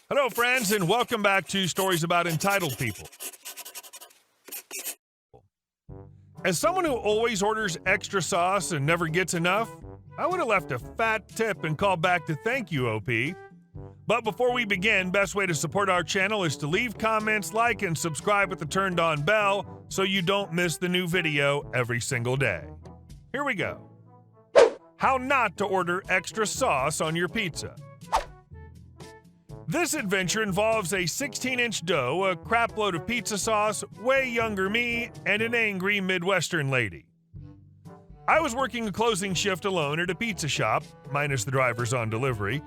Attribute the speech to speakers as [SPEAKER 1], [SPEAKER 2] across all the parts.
[SPEAKER 1] Hello, friends, and welcome back to Stories About Entitled People. As someone who always orders extra sauce and never gets enough, I would have left a fat tip and called back to thank you, OP. But before we begin, best way to support our channel is to leave comments, like, and subscribe with the turned on bell so you don't miss the new video every single day. Here we go. How not to order extra sauce on your pizza. This adventure involves a 16-inch dough, a crapload of pizza sauce, way younger me, and an angry Midwestern lady. I was working a closing shift alone at a pizza shop, minus the drivers on delivery,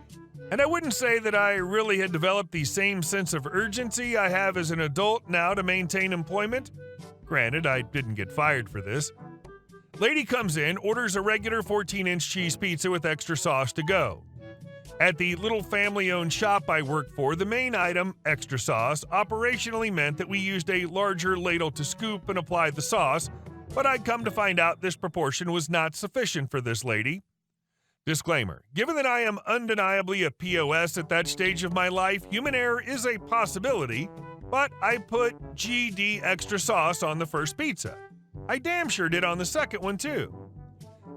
[SPEAKER 1] and I wouldn't say that I really had developed the same sense of urgency I have as an adult now to maintain employment. Granted, I didn't get fired for this. Lady comes in, orders a regular 14-inch cheese pizza with extra sauce to go. At the little family-owned shop I worked for, the main item, extra sauce, operationally meant that we used a larger ladle to scoop and apply the sauce, but I'd come to find out this proportion was not sufficient for this lady. Disclaimer: given that I am undeniably a POS at that stage of my life, human error is a possibility, but I put GD extra sauce on the first pizza. I damn sure did on the second one, too.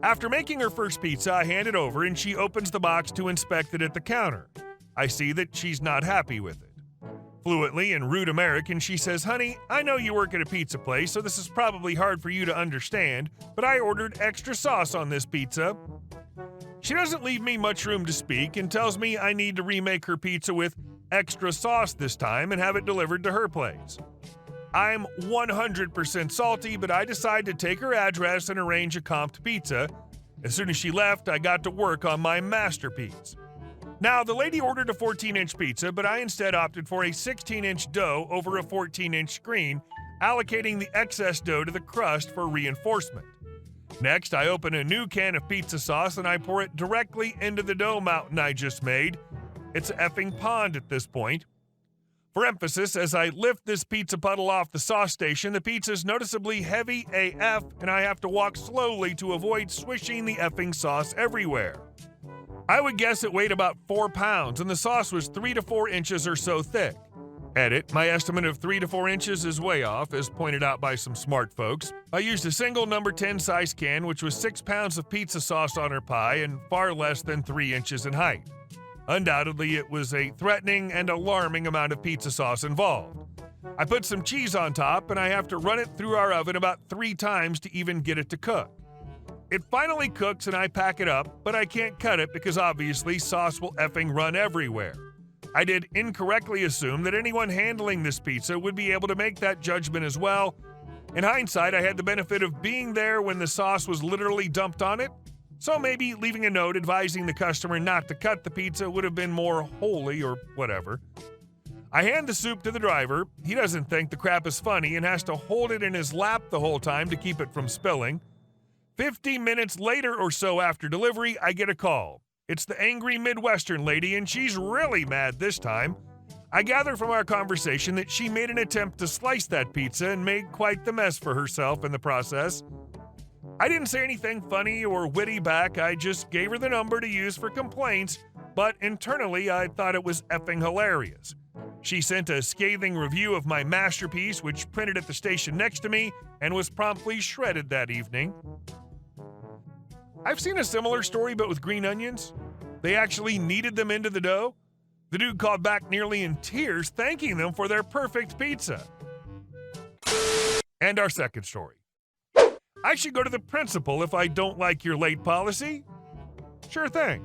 [SPEAKER 1] After making her first pizza, I hand it over and she opens the box to inspect it at the counter. I see that she's not happy with it. Fluently in rude American, she says, "Honey, I know you work at a pizza place, so this is probably hard for you to understand, but I ordered extra sauce on this pizza." She doesn't leave me much room to speak and tells me I need to remake her pizza with extra sauce this time and have it delivered to her place. I'm 100% salty, but I decide to take her address and arrange a comped pizza. As soon as she left, I got to work on my masterpiece. Now, the lady ordered a 14-inch pizza, but I instead opted for a 16-inch dough over a 14-inch screen, allocating the excess dough to the crust for reinforcement. Next, I open a new can of pizza sauce and I pour it directly into the dough mountain I just made. It's an effing pond at this point. For emphasis, as I lift this pizza puddle off the sauce station, the pizza's noticeably heavy AF, and I have to walk slowly to avoid swishing the effing sauce everywhere. I would guess it weighed about 4 pounds, and the sauce was 3 to 4 inches or so thick. Edit: my estimate of 3 to 4 inches is way off, as pointed out by some smart folks. I used a single number 10 size can, which was 6 pounds of pizza sauce on her pie and far less than 3 inches in height. Undoubtedly, it was a threatening and alarming amount of pizza sauce involved. I put some cheese on top, and I have to run it through our oven about 3 times to even get it to cook. It finally cooks, and I pack it up, but I can't cut it because obviously sauce will effing run everywhere. I did incorrectly assume that anyone handling this pizza would be able to make that judgment as well. In hindsight, I had the benefit of being there when the sauce was literally dumped on it. So maybe leaving a note advising the customer not to cut the pizza would have been more holy or whatever. I hand the soup to the driver. He doesn't think the crap is funny and has to hold it in his lap the whole time to keep it from spilling. 15 minutes later or so after delivery, I get a call. It's the angry Midwestern lady, and she's really mad this time. I gather from our conversation that she made an attempt to slice that pizza and made quite the mess for herself in the process. I didn't say anything funny or witty back, I just gave her the number to use for complaints, but internally I thought it was effing hilarious. She sent a scathing review of my masterpiece, which printed at the station next to me and was promptly shredded that evening. I've seen a similar story, but with green onions. They actually kneaded them into the dough. The dude called back nearly in tears, thanking them for their perfect pizza. And our second story. I should go to the principal if I don't like your late policy? Sure thing.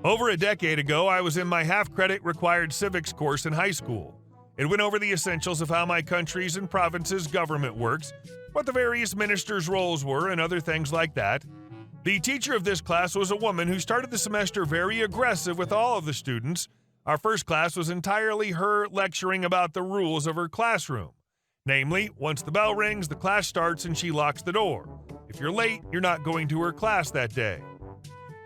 [SPEAKER 1] Over a decade ago, I was in my half-credit required civics course in high school. It went over the essentials of how my country's and province's government works, what the various ministers' roles were, and other things like that. The teacher of this class was a woman who started the semester very aggressive with all of the students. Our first class was entirely her lecturing about the rules of her classroom. Namely, once the bell rings, the class starts and she locks the door. If you're late, you're not going to her class that day.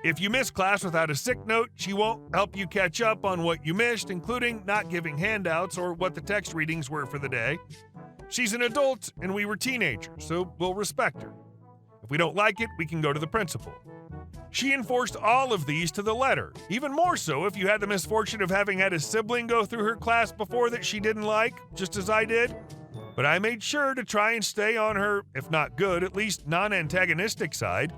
[SPEAKER 1] If you miss class without a sick note, she won't help you catch up on what you missed, including not giving handouts or what the text readings were for the day. She's an adult and we were teenagers, so we'll respect her. If we don't like it, we can go to the principal. She enforced all of these to the letter, even more so if you had the misfortune of having had a sibling go through her class before that she didn't like, just as I did. But I made sure to try and stay on her, if not good, at least non-antagonistic side.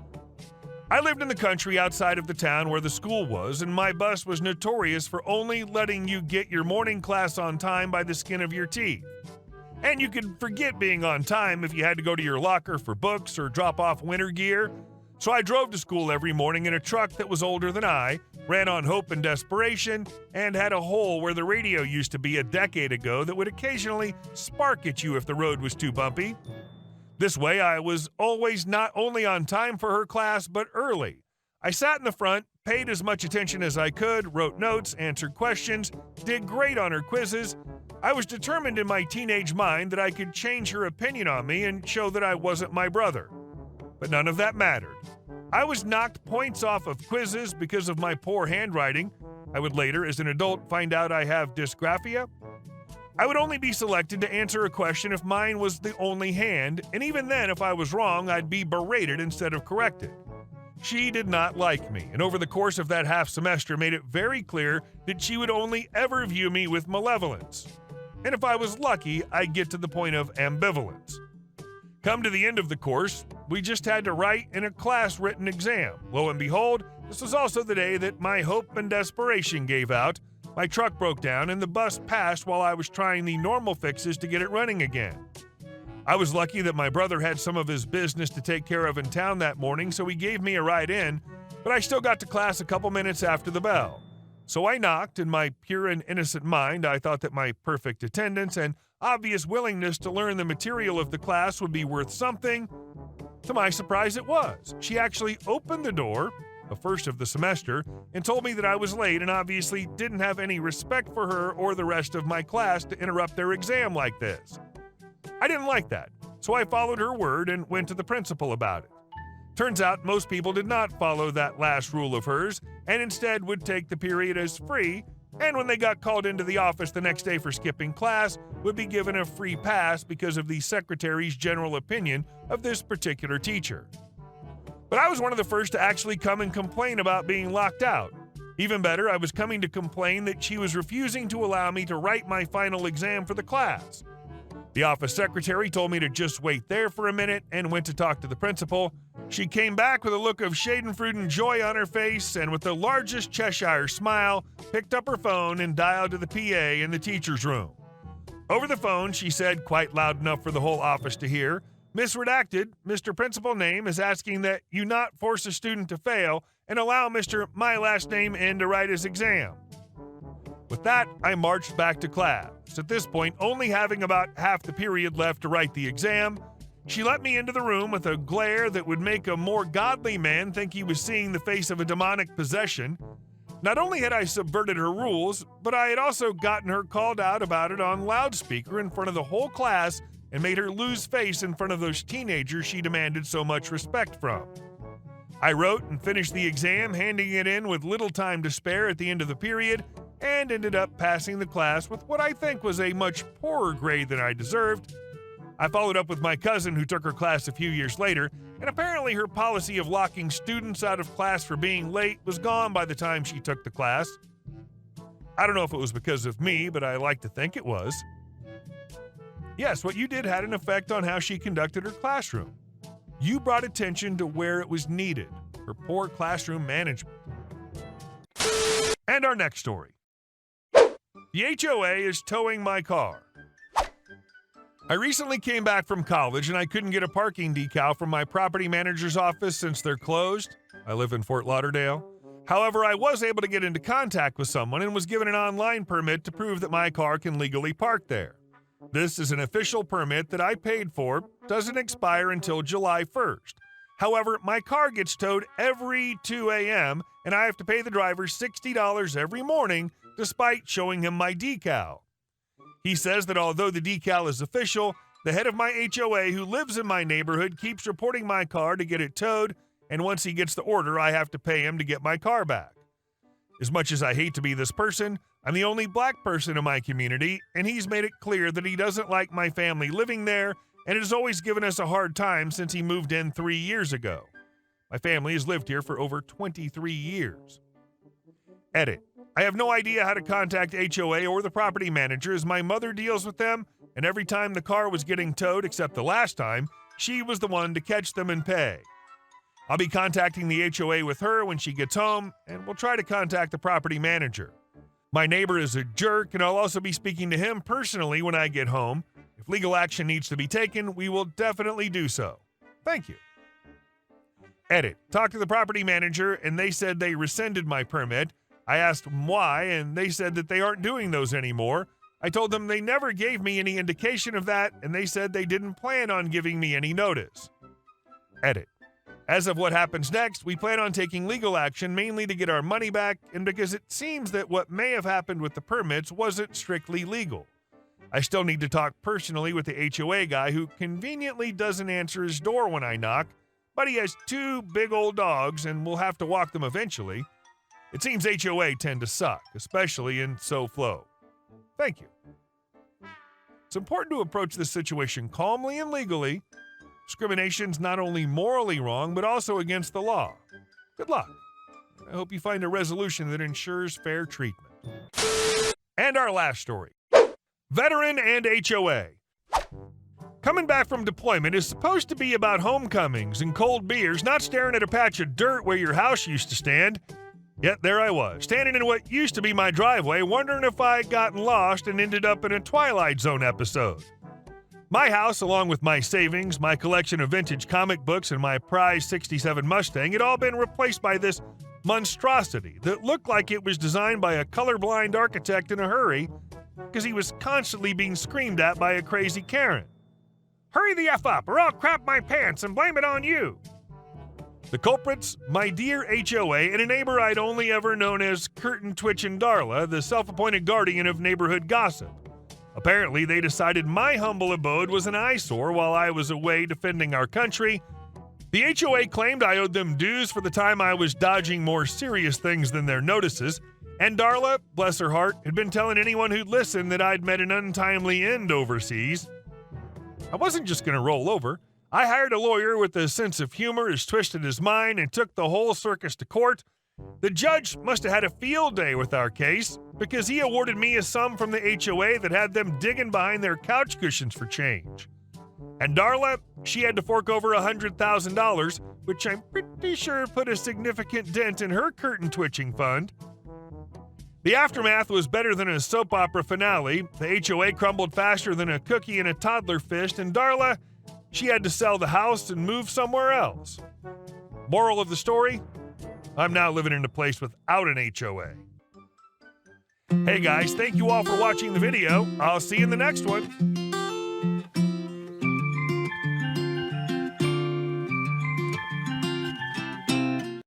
[SPEAKER 1] I lived in the country outside of the town where the school was, and my bus was notorious for only letting you get your morning class on time by the skin of your teeth. And you could forget being on time if you had to go to your locker for books or drop off winter gear. So I drove to school every morning in a truck that was older than I, ran on hope and desperation, and had a hole where the radio used to be a decade ago that would occasionally spark at you if the road was too bumpy. This way, I was always not only on time for her class, but early. I sat in the front, paid as much attention as I could, wrote notes, answered questions, did great on her quizzes. I was determined in my teenage mind that I could change her opinion on me and show that I wasn't my brother. But none of that mattered. I was knocked points off of quizzes because of my poor handwriting. I would later, as an adult, find out I have dysgraphia. I would only be selected to answer a question if mine was the only hand, and even then, if I was wrong, I'd be berated instead of corrected. She did not like me, and over the course of that half semester made it very clear that she would only ever view me with malevolence. And if I was lucky, I'd get to the point of ambivalence. Come to the end of the course, we just had to write in a class-written exam. Lo and behold, this was also the day that my hope and desperation gave out. My truck broke down and the bus passed while I was trying the normal fixes to get it running again. I was lucky that my brother had some of his business to take care of in town that morning, so he gave me a ride in, but I still got to class a couple minutes after the bell. So I knocked. In my pure and innocent mind, I thought that my perfect attendance and obvious willingness to learn the material of the class would be worth something. To my surprise, it was. She actually opened the door, the first of the semester, and told me that I was late and obviously didn't have any respect for her or the rest of my class to interrupt their exam like this. I didn't like that, so I followed her word and went to the principal about it. Turns out most people did not follow that last rule of hers and instead would take the period as free, and when they got called into the office the next day for skipping class, would be given a free pass because of the secretary's general opinion of this particular teacher. But I was one of the first to actually come and complain about being locked out. Even better, I was coming to complain that she was refusing to allow me to write my final exam for the class. The office secretary told me to just wait there for a minute and went to talk to the principal. She came back with a look of schadenfreude joy on her face and with the largest Cheshire smile, picked up her phone and dialed to the PA in the teacher's room. Over the phone, she said, quite loud enough for the whole office to hear, "Miss Redacted, Mr. Principal Name is asking that you not force a student to fail and allow Mr. My Last Name in to write his exam." With that, I marched back to class, at this point only having about half the period left to write the exam. She let me into the room with a glare that would make a more godly man think he was seeing the face of a demonic possession. Not only had I subverted her rules, but I had also gotten her called out about it on loudspeaker in front of the whole class and made her lose face in front of those teenagers she demanded so much respect from. I wrote and finished the exam, handing it in with little time to spare at the end of the period, and ended up passing the class with what I think was a much poorer grade than I deserved. I followed up with my cousin who took her class a few years later, and apparently her policy of locking students out of class for being late was gone by the time she took the class. I don't know if it was because of me, but I like to think it was. Yes, what you did had an effect on how she conducted her classroom. You brought attention to where it was needed, her poor classroom management. And our next story. The HOA is towing my car. I recently came back from college and I couldn't get a parking decal from my property manager's office since they're closed. I live in Fort Lauderdale. However, I was able to get into contact with someone and was given an online permit to prove that my car can legally park there. This is an official permit that I paid for, doesn't expire until July 1st. However, my car gets towed every 2 a.m. and I have to pay the driver $60 every morning despite showing him my decal. He says that although the decal is official, the head of my HOA who lives in my neighborhood keeps reporting my car to get it towed, and once he gets the order, I have to pay him to get my car back. As much as I hate to be this person, I'm the only black person in my community, and he's made it clear that he doesn't like my family living there and has always given us a hard time since he moved in 3 years ago. My family has lived here for over 23 years. Edit. I have no idea how to contact HOA or the property manager as my mother deals with them, and every time the car was getting towed, except the last time, she was the one to catch them and pay. I'll be contacting the HOA with her when she gets home, and we'll try to contact the property manager. My neighbor is a jerk, and I'll also be speaking to him personally when I get home. If legal action needs to be taken, we will definitely do so. Thank you. Edit. Talked to the property manager, and they said they rescinded my permit. I asked them why, and they said that they aren't doing those anymore. I told them they never gave me any indication of that, and they said they didn't plan on giving me any notice. Edit. As of what happens next, we plan on taking legal action mainly to get our money back and because it seems that what may have happened with the permits wasn't strictly legal. I still need to talk personally with the HOA guy who conveniently doesn't answer his door when I knock, but he has 2 big old dogs and we'll have to walk them eventually. It seems HOA tend to suck, especially in SoFlo. Thank you. It's important to approach this situation calmly and legally. Discrimination's not only morally wrong, but also against the law. Good luck. I hope you find a resolution that ensures fair treatment. And our last story. Veteran and HOA. Coming back from deployment is supposed to be about homecomings and cold beers, not staring at a patch of dirt where your house used to stand. Yet there I was, standing in what used to be my driveway, wondering if I'd gotten lost and ended up in a Twilight Zone episode. My house, along with my savings, my collection of vintage comic books, and my prized '67 Mustang, had all been replaced by this monstrosity that looked like it was designed by a colorblind architect in a hurry because he was constantly being screamed at by a crazy Karen. Hurry the F up, or I'll crap my pants and blame it on you. The culprits, my dear HOA and a neighbor I'd only ever known as Curtain Twitchin' Darla, the self-appointed guardian of neighborhood gossip. Apparently, they decided my humble abode was an eyesore while I was away defending our country. The HOA claimed I owed them dues for the time I was dodging more serious things than their notices, and Darla, bless her heart, had been telling anyone who'd listened that I'd met an untimely end overseas. I wasn't just going to roll over. I hired a lawyer with a sense of humor as twisted as mine and took the whole circus to court. The judge must have had a field day with our case because he awarded me a sum from the HOA that had them digging behind their couch cushions for change. And Darla, she had to fork over $100,000, which I'm pretty sure put a significant dent in her curtain twitching fund. The aftermath was better than a soap opera finale. The HOA crumbled faster than a cookie in a toddler fist, and Darla, she had to sell the house and move somewhere else. Moral of the story? I'm now living in a place without an HOA. Hey guys, thank you all for watching the video. I'll see you in the next one.